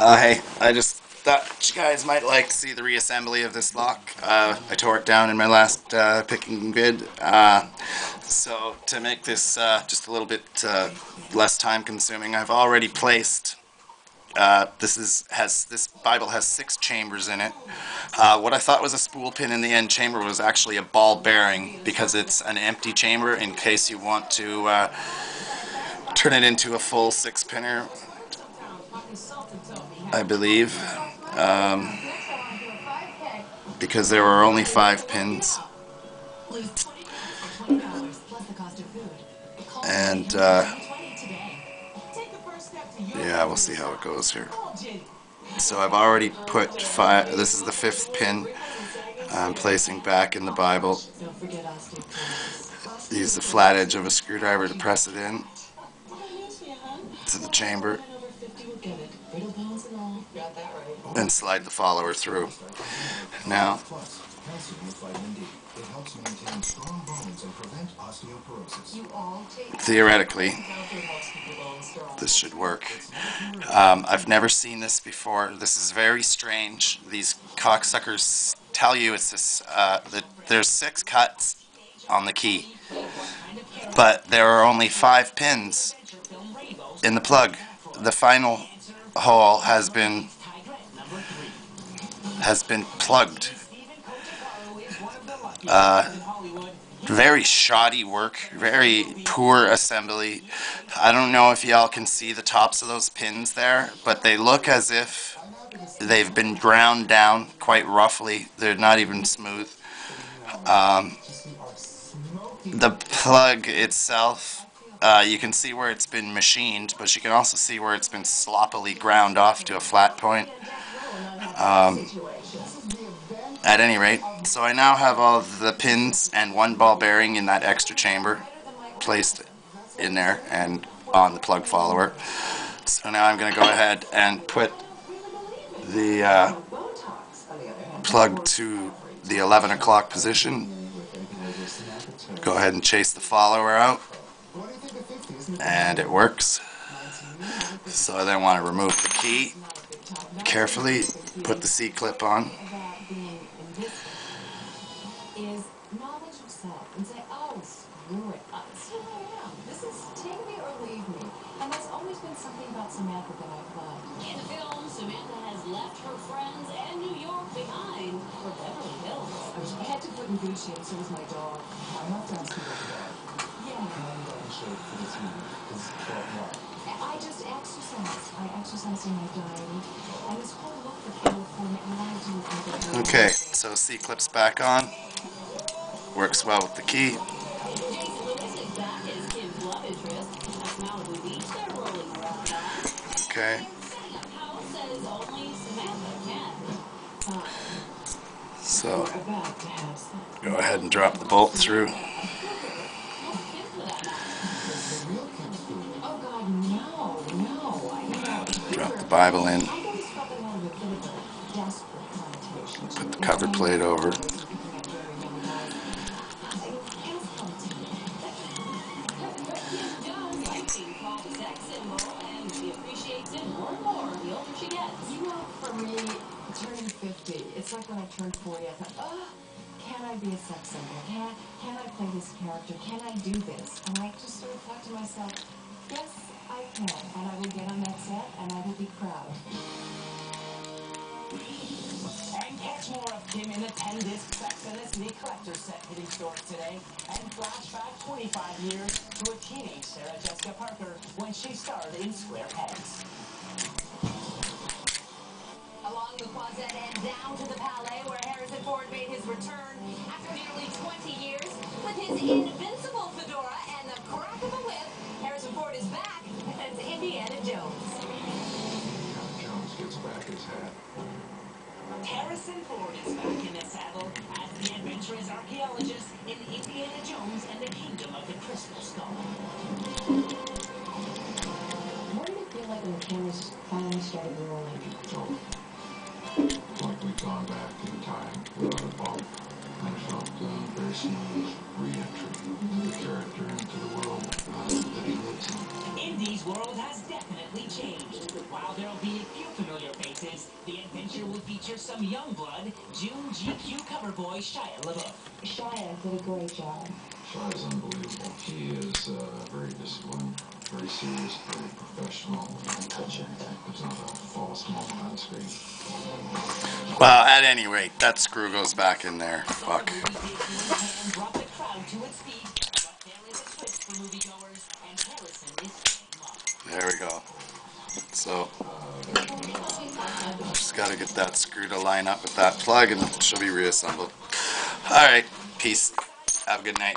Hey, I just thought you guys might like to see the reassembly of this lock. I tore it down in my last picking vid. So to make this just a little bit less time consuming, I've already placed this Bible has 6 chambers in it. What I thought was a spool pin in the end chamber was actually a ball bearing, because it's an empty chamber in case you want to turn it into a full 6-pinner, I believe, because there were only 5 pins. And yeah, we'll see how it goes here. So I've already put 5. This is the 5th pin I'm placing back in the Bible. Use the flat edge of a screwdriver to press it in to the chamber and slide the follower through. Now, theoretically, this should work. I've never seen this before. This is very strange. These cocksuckers tell you it's this, that there's 6 cuts on the key, but there are only 5 pins in the plug. The final hole has been plugged. Very shoddy work, very poor assembly. I don't know if y'all can see the tops of those pins there, but they look as if they've been ground down quite roughly. They're not even smooth. The plug itself, you can see where it's been machined, but you can also see where it's been sloppily ground off to a flat point. At any rate, so I now have all the pins and 1 ball bearing in that extra chamber placed in there and on the plug follower. So now I'm going to go ahead and put the plug to the 11 o'clock position. Go ahead and chase the follower out, and it works. So I then want to remove the key carefully, put the C-clip on. Is knowledge of self and say, oh, screw it. This is who I am. This is take me or leave me. And there's always been something about Samantha that I've loved. In the film, Samantha has left her friends and New York behind for Beverly Hills. I had to put in good shape, so was my dog. I have to ask you about the dog. Yeah. I just exercise. I exercise in my diary. And this whole look for California, and I do. Okay, so C-clip's back on. Works well with the key. Okay. So, go ahead and drop the bolt through. Drop the Bible in. Put the cover plate over. For me, turning 50, it's like when I turned 40, I thought, oh, can I be a sex symbol? Can I play this character? Can I do this? And I just sort of thought to myself, yes, I can. And I will get on that set, and I will be proud. And catch more of Kim in the 10-disc Sex and the City collector's set hitting stores today. And flashback 25 years to a teenage Sarah Jessica Parker when she starred in Square Pegs. Along the Quaset and down to the Palais, where Harrison Ford made his return after nearly 20 years. With his invincible fedora and the crack of a whip, Harrison Ford is back as Indiana Jones. Jones gets back his hat. Harrison Ford is back in the saddle as the adventurous archaeologist in Indiana Jones and the Kingdom of the Crystal Skull. What did it feel like when the cameras finally started rolling? Like we'd gone back in time without a bump. And it felt very smooth re-entry of the character into the world that he lives in. Indy's world has definitely changed. While there'll be a few familiar feature some young blood, June GQ cover boy Shia LaBeouf. Shia did a great job. Shia is unbelievable. He is very disciplined, very serious, very professional. Touch anything. There's not a false moment on screen. Well, at any rate, that screw goes back in there. Fuck. And brought the crowd to its feet, but there is a twist for moviegoers, and Harrison is staying up. There we go. So, just gotta get that screw to line up with that plug and she'll be reassembled. Alright, peace. Have a good night.